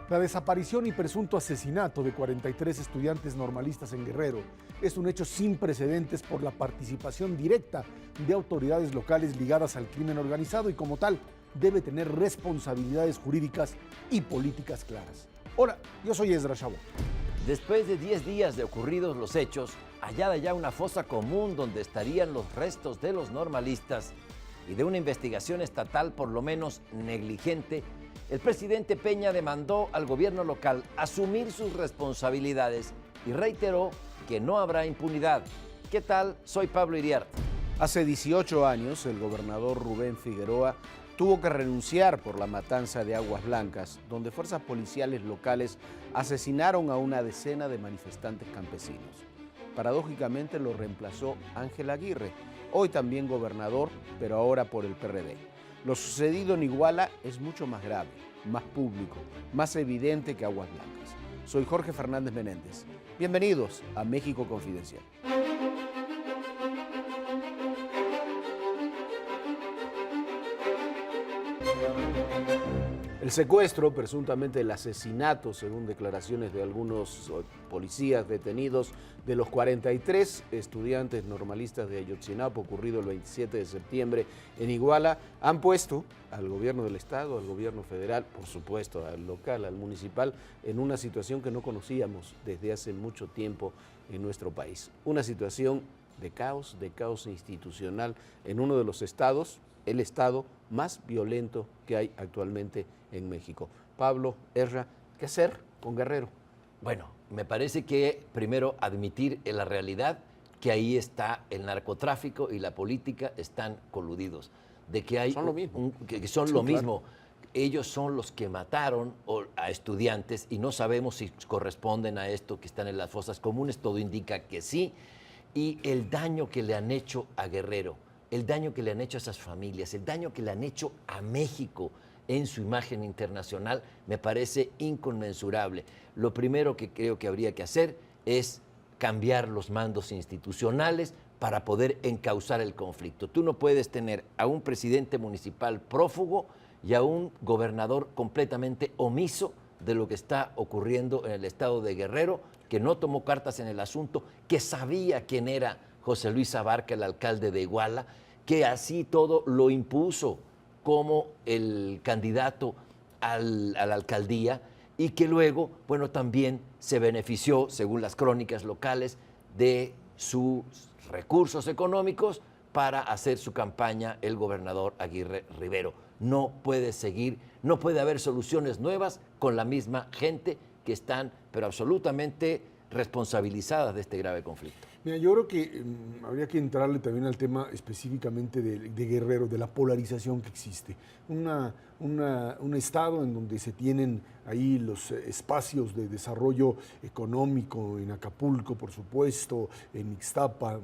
La desaparición y presunto asesinato de 43 estudiantes normalistas en Guerrero es un hecho sin precedentes por la participación directa de autoridades locales ligadas al crimen organizado y como tal debe tener responsabilidades jurídicas y políticas claras. Hola, yo soy Ezra Chabot. Después de 10 días de ocurridos los hechos, hallada ya una fosa común donde estarían los restos de los normalistas y de una investigación estatal por lo menos negligente, el presidente Peña demandó al gobierno local asumir sus responsabilidades y reiteró que no habrá impunidad. ¿Qué tal? Soy Pablo Iriarte. Hace 18 años, el gobernador Rubén Figueroa tuvo que renunciar por la matanza de Aguas Blancas, donde fuerzas policiales locales asesinaron a una decena de manifestantes campesinos. Paradójicamente lo reemplazó Ángel Aguirre, hoy también gobernador, pero ahora por el PRD. Lo sucedido en Iguala es mucho más grave, más público, más evidente que Aguas Blancas. Soy Jorge Fernández Menéndez. Bienvenidos a México Confidencial. El secuestro, presuntamente el asesinato, según declaraciones de algunos policías detenidos, de los 43 estudiantes normalistas de Ayotzinapa, ocurrido el 27 de septiembre en Iguala, han puesto al gobierno del Estado, al gobierno federal, por supuesto al local, al municipal, en una situación que no conocíamos desde hace mucho tiempo en nuestro país. Una situación de caos institucional en uno de los estados, el estado más violento que hay actualmente en México. Pablo, Ezra, ¿qué hacer con Guerrero? Bueno, me parece que primero admitir en la realidad que ahí está el narcotráfico y la política están coludidos. De que hay son lo mismo. Que son sí, lo claro. mismo. Ellos son los que mataron a estudiantes y no sabemos si corresponden a esto que están en las fosas comunes. Todo indica que sí. Y el daño que le han hecho a Guerrero, el daño que le han hecho a esas familias, el daño que le han hecho a México en su imagen internacional, me parece inconmensurable. Lo primero que creo que habría que hacer es cambiar los mandos institucionales para poder encauzar el conflicto. Tú no puedes tener a un presidente municipal prófugo y a un gobernador completamente omiso de lo que está ocurriendo en el estado de Guerrero, que no tomó cartas en el asunto, que sabía quién era José Luis Abarca, el alcalde de Iguala, que así todo lo impuso como el candidato a la alcaldía y que luego, bueno, también se benefició, según las crónicas locales, de sus recursos económicos para hacer su campaña el gobernador Aguirre Rivero. No puede seguir, no puede haber soluciones nuevas con la misma gente que están, pero absolutamente responsabilizadas de este grave conflicto. Mira, yo creo que habría que entrarle también al tema específicamente de Guerrero, de la polarización que existe. Un estado en donde se tienen ahí los espacios de desarrollo económico, en Acapulco, por supuesto, en Ixtapa,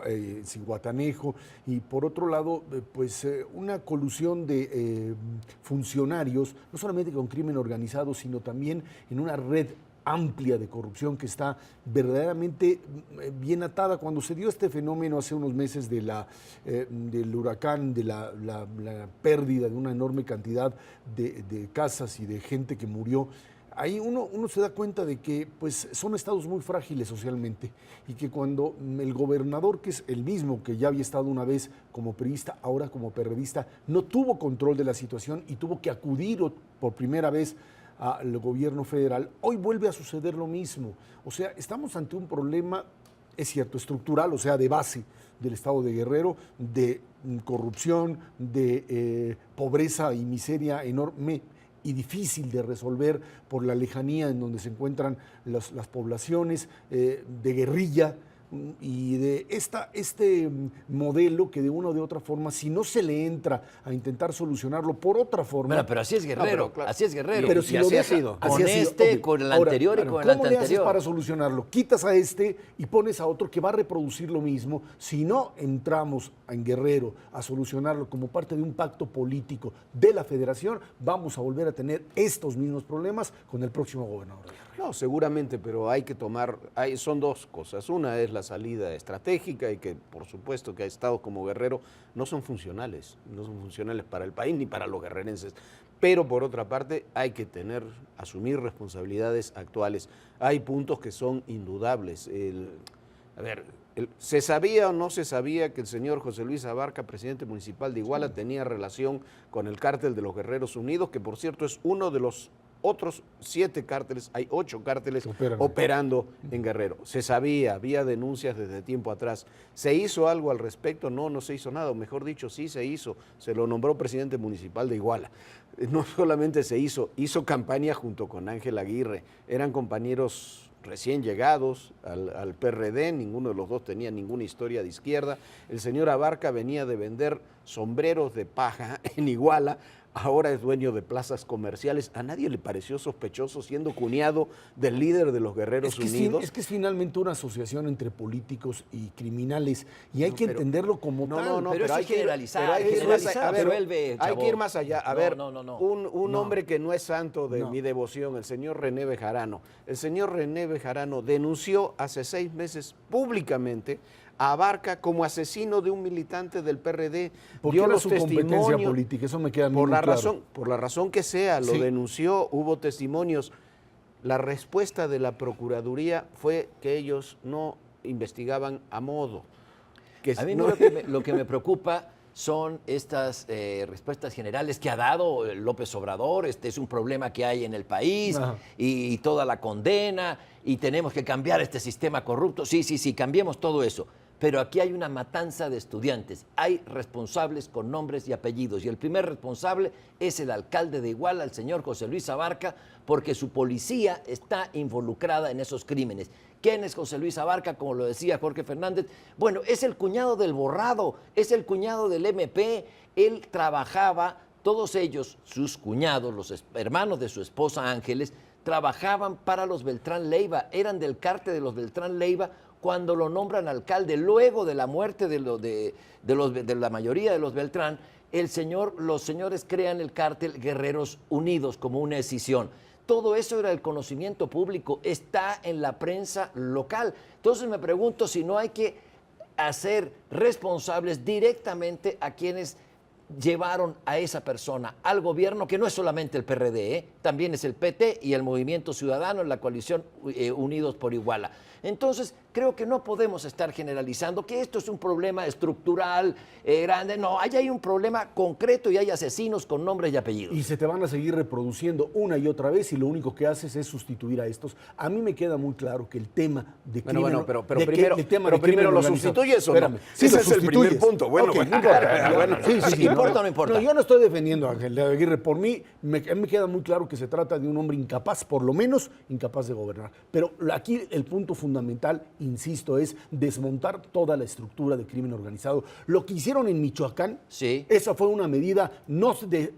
en Zihuatanejo, y por otro lado, pues una colusión de funcionarios, no solamente con crimen organizado, sino también en una red amplia de corrupción que está verdaderamente bien atada. Cuando se dio este fenómeno hace unos meses del huracán, de la pérdida de una enorme cantidad de casas y de gente que murió, ahí uno se da cuenta de que pues, son estados muy frágiles socialmente y que cuando el gobernador, que es el mismo que ya había estado una vez como priista, ahora como perredista, no tuvo control de la situación y tuvo que acudir por primera vez al gobierno federal, hoy vuelve a suceder lo mismo. O sea, estamos ante un problema, es cierto, estructural, o sea, de base del estado de Guerrero, de corrupción, de pobreza y miseria enorme y difícil de resolver por la lejanía en donde se encuentran las poblaciones, de guerrilla, y de este modelo que de una o de otra forma, si no se le entra a intentar solucionarlo por otra forma... Bueno, pero así es Guerrero, claro. Así es Guerrero. Pero si y lo así deja, ha sido. así Con ha sido, este, okay. con el Ahora, anterior y con el ¿cómo le haces anterior? para solucionarlo? Quitas a este y pones a otro que va a reproducir lo mismo. Si no entramos en Guerrero a solucionarlo como parte de un pacto político de la federación, vamos a volver a tener estos mismos problemas con el próximo gobernador. No, seguramente, pero hay que tomar, son dos cosas. Una es la salida estratégica y que por supuesto que a estados como Guerrero no son funcionales para el país ni para los guerrerenses. Pero por otra parte hay que asumir responsabilidades actuales. Hay puntos que son indudables. ¿Se sabía o no se sabía que el señor José Luis Abarca, presidente municipal de Iguala, tenía relación con el cártel de los Guerreros Unidos, que por cierto es uno de los otros 7 cárteles, hay 8 cárteles operando en Guerrero? Se sabía, había denuncias desde tiempo atrás. ¿Se hizo algo al respecto? No, no se hizo nada, o mejor dicho, sí se hizo. Se lo nombró presidente municipal de Iguala. No solamente se hizo campaña junto con Ángel Aguirre, eran compañeros recién llegados al PRD, ninguno de los dos tenía ninguna historia de izquierda. El señor Abarca venía de vender sombreros de paja en Iguala, ahora es dueño de plazas comerciales. ¿A nadie le pareció sospechoso siendo cuñado del líder de los Guerreros Unidos? Es que es finalmente una asociación entre políticos y criminales y hay que entenderlo como tal. Pero hay que generalizar. Hay que ir más allá. A ver, un hombre que no es santo de mi devoción, el señor René Bejarano. El señor René Bejarano denunció hace 6 meses públicamente a Abarca como asesino de un militante del PRD. Dio los testimonios política, eso me queda muy claro. Por la razón que sea, lo denunció, hubo testimonios. La respuesta de la Procuraduría fue que ellos no investigaban a modo. A mí lo que me preocupa son estas respuestas generales que ha dado López Obrador. Este es un problema que hay en el país y toda la condena y tenemos que cambiar este sistema corrupto. Sí, cambiemos todo eso. Pero aquí hay una matanza de estudiantes. Hay responsables con nombres y apellidos. Y el primer responsable es el alcalde de Iguala, el señor José Luis Abarca, porque su policía está involucrada en esos crímenes. ¿Quién es José Luis Abarca? Como lo decía Jorge Fernández. Bueno, es el cuñado del Borrado, es el cuñado del MP. Él trabajaba, todos ellos, sus cuñados, los hermanos de su esposa Ángeles, trabajaban para los Beltrán Leiva, eran del cártel de los Beltrán Leiva cuando lo nombran alcalde. Luego de la muerte de la mayoría de los Beltrán, los señores crean el cártel Guerreros Unidos como una escisión. Todo eso era el conocimiento público, está en la prensa local. Entonces me pregunto si no hay que hacer responsables directamente a quienes llevaron a esa persona al gobierno, que no es solamente el PRD, también es el PT y el Movimiento Ciudadano en la coalición Unidos por Iguala. Entonces, creo que no podemos estar generalizando que esto es un problema estructural, grande. No, ahí hay un problema concreto y hay asesinos con nombres y apellidos. Y se te van a seguir reproduciendo una y otra vez y lo único que haces es sustituir a estos. A mí me queda muy claro que el tema de crimen... Pero primero lo sustituyes o no. Sí, ese es el primer punto. Bueno, okay, no importa. ¿Importa o no importa? No, yo no estoy defendiendo a Ángel Aguirre. Por mí, me queda muy claro que se trata de un hombre incapaz, por lo menos incapaz de gobernar. Pero aquí el punto fundamental, insisto, es desmontar toda la estructura de crimen organizado. Lo que hicieron en Michoacán, esa fue una medida,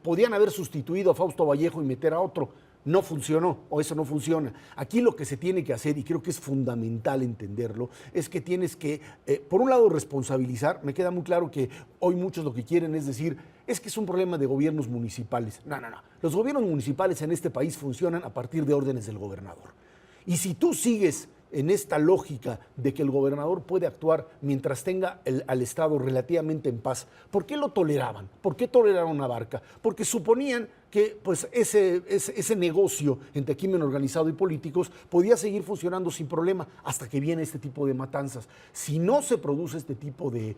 podían haber sustituido a Fausto Vallejo y meter a otro. No funcionó, o eso no funciona. Aquí lo que se tiene que hacer, y creo que es fundamental entenderlo, es que tienes que, por un lado, responsabilizar. Me queda muy claro que hoy muchos lo que quieren es decir, es que es un problema de gobiernos municipales. No. Los gobiernos municipales en este país funcionan a partir de órdenes del gobernador. Y si tú sigues en esta lógica de que el gobernador puede actuar mientras tenga al Estado relativamente en paz, ¿por qué lo toleraban? ¿Por qué toleraron a Abarca? Porque suponían que pues, ese negocio entre crimen organizado y políticos podía seguir funcionando sin problema hasta que viene este tipo de matanzas. Si no se produce este tipo de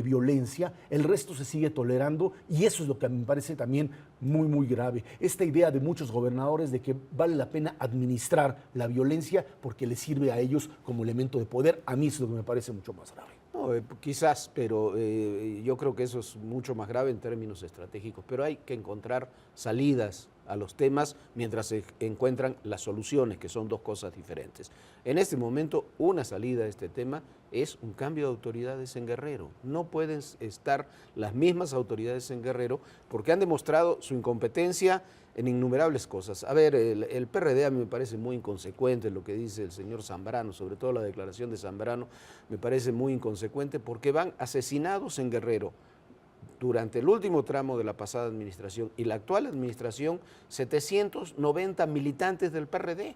violencia, el resto se sigue tolerando y eso es lo que me parece también muy, muy grave. Esta idea de muchos gobernadores de que vale la pena administrar la violencia porque les sirve a ellos como elemento de poder, a mí es lo que me parece mucho más grave. No, quizás, pero yo creo que eso es mucho más grave en términos estratégicos, pero hay que encontrar salidas a los temas mientras se encuentran las soluciones, que son dos cosas diferentes. En este momento, una salida a este tema es un cambio de autoridades en Guerrero. No pueden estar las mismas autoridades en Guerrero porque han demostrado su incompetencia en innumerables cosas. A ver, el PRD a mí me parece muy inconsecuente lo que dice el señor Zambrano, sobre todo la declaración de Zambrano, me parece muy inconsecuente porque van asesinados en Guerrero durante el último tramo de la pasada administración y la actual administración, 790 militantes del PRD.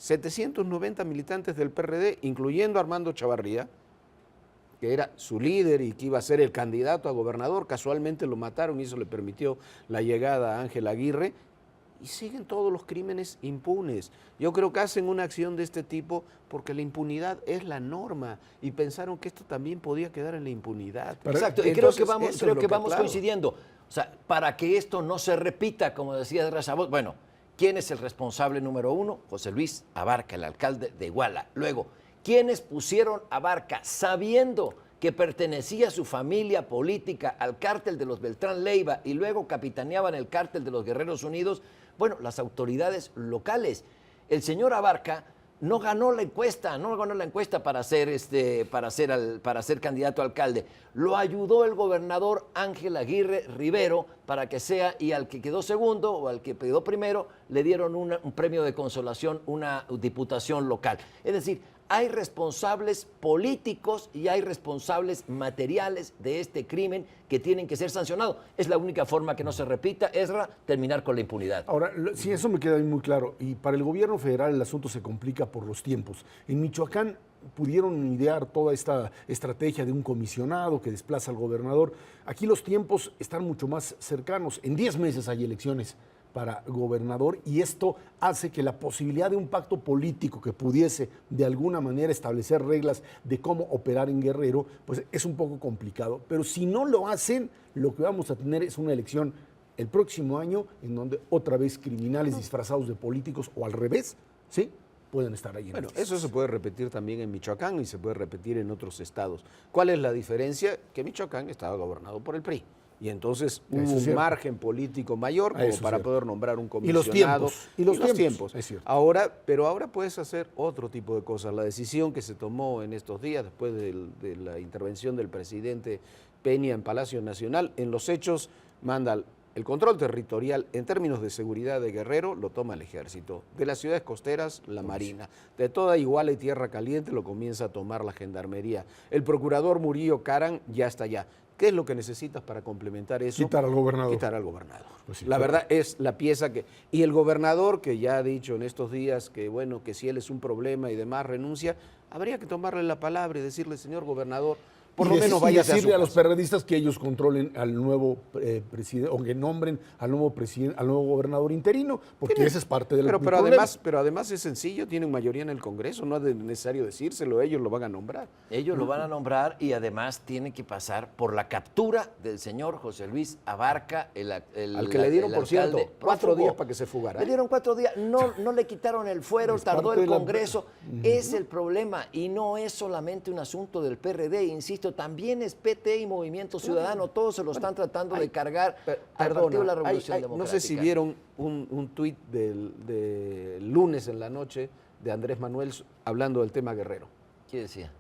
790 militantes del PRD, incluyendo a Armando Chavarría, que era su líder y que iba a ser el candidato a gobernador. Casualmente lo mataron y eso le permitió la llegada a Ángel Aguirre. Y siguen todos los crímenes impunes. Yo creo que hacen una acción de este tipo porque la impunidad es la norma y pensaron que esto también podía quedar en la impunidad. Exacto, y creo que vamos coincidiendo. O sea, para que esto no se repita, como decía Razabot, bueno, ¿quién es el responsable número uno? José Luis Abarca, el alcalde de Iguala. Luego, ¿quiénes pusieron a Abarca sabiendo que pertenecía a su familia política al cártel de los Beltrán Leiva y luego capitaneaban el cártel de los Guerreros Unidos? Bueno, las autoridades locales. El señor Abarca no ganó la encuesta, para ser candidato a alcalde. Lo ayudó el gobernador Ángel Aguirre Rivero para que sea, y al que quedó segundo o al que quedó primero, le dieron un premio de consolación, una diputación local. Es decir, hay responsables políticos y hay responsables materiales de este crimen que tienen que ser sancionados. Es la única forma que no se repita, Ezra, terminar con la impunidad. Ahora, sí, eso me queda muy claro. Y para el gobierno federal el asunto se complica por los tiempos. En Michoacán pudieron idear toda esta estrategia de un comisionado que desplaza al gobernador. Aquí los tiempos están mucho más cercanos. En 10 meses hay elecciones para gobernador y esto hace que la posibilidad de un pacto político que pudiese de alguna manera establecer reglas de cómo operar en Guerrero, pues es un poco complicado. Pero si no lo hacen, lo que vamos a tener es una elección el próximo año en donde otra vez criminales disfrazados de políticos o al revés, ¿sí?, pueden estar ahí. Bueno, eso se puede repetir también en Michoacán y se puede repetir en otros estados. ¿Cuál es la diferencia? Que Michoacán estaba gobernado por el PRI. Y entonces hubo un margen político mayor como para poder nombrar un comisionado. Y los tiempos. Ahora puedes hacer otro tipo de cosas. La decisión que se tomó en estos días, después de la intervención del presidente Peña en Palacio Nacional, en los hechos manda el control territorial en términos de seguridad de Guerrero, lo toma el Ejército. De las ciudades costeras, la Marina. De toda Iguala y Tierra Caliente lo comienza a tomar la Gendarmería. El procurador Murillo Caran ya está allá. ¿Qué es lo que necesitas para complementar eso? Quitar al gobernador. Quitar al gobernador. Pues sí, la verdad es la pieza que... Y el gobernador, que ya ha dicho en estos días que, bueno, que si él es un problema y demás renuncia, habría que tomarle la palabra y decirle, señor gobernador, por lo menos váyase a su casa. Y decirle a los perredistas que ellos controlen al nuevo presidente, o que nombren al nuevo presidente, al nuevo gobernador interino, porque esa es parte del problema. Pero además es sencillo, tienen mayoría en el Congreso, no es necesario decírselo, ellos lo van a nombrar. Ellos lo van a nombrar y además tiene que pasar por la captura del señor José Luis Abarca, al que le dieron, por cierto, 4 días para que se fugara. Le dieron 4 días, no le quitaron el fuero, tardó el Congreso. Es el problema y no es solamente un asunto del PRD, insisto, también es PT y Movimiento Ciudadano, todos se lo están tratando de cargar al Partido de la Revolución Democrática. No sé si vieron un tuit de lunes en la noche de Andrés Manuel hablando del tema Guerrero. ¿Qué decía?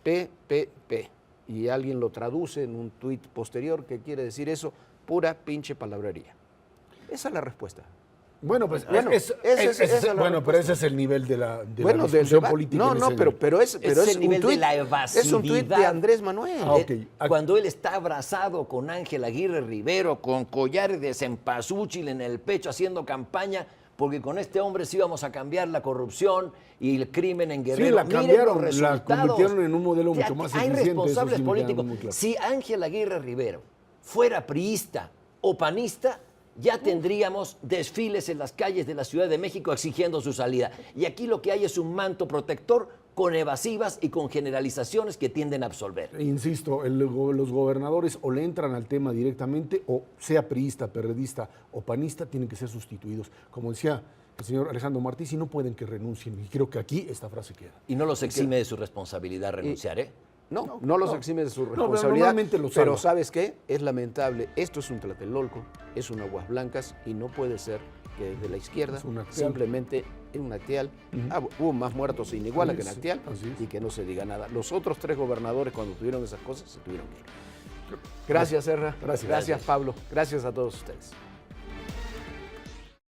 PPP. Y alguien lo traduce en un tuit posterior que quiere decir eso, pura pinche palabrería. Esa es la respuesta. Bueno, pues pero ese es el nivel de la discusión política. Pero es el nivel de la evasividad. Es un tuit de Andrés Manuel. Cuando él está abrazado con Ángel Aguirre Rivero, con collares de cempasúchil en el pecho, haciendo campaña, porque con este hombre sí íbamos a cambiar la corrupción y el crimen en Guerrero. Sí, la cambiaron, la convirtieron en un modelo mucho más eficiente. Hay responsables políticos. Claro. Si Ángel Aguirre Rivero fuera priista o panista, ya tendríamos desfiles en las calles de la Ciudad de México exigiendo su salida. Y aquí lo que hay es un manto protector con evasivas y con generalizaciones que tienden a absolver. Insisto, los gobernadores o le entran al tema directamente, o sea priista, perredista o panista, tienen que ser sustituidos. Como decía el señor Alejandro Martí, si no pueden que renuncien. Y creo que aquí esta frase queda. Y no los exime de su responsabilidad renunciar, ¿eh? No los exime de su responsabilidad, pero ¿sabes qué? Es lamentable, esto es un tlatelolco, es un Aguas Blancas y no puede ser que desde la izquierda simplemente en un acteal, hubo más muertos en Iguala que en acteal y que no se diga nada. Los otros 3 gobernadores cuando tuvieron esas cosas se tuvieron que ir. Gracias, Serra. Gracias, Pablo. Gracias a todos ustedes.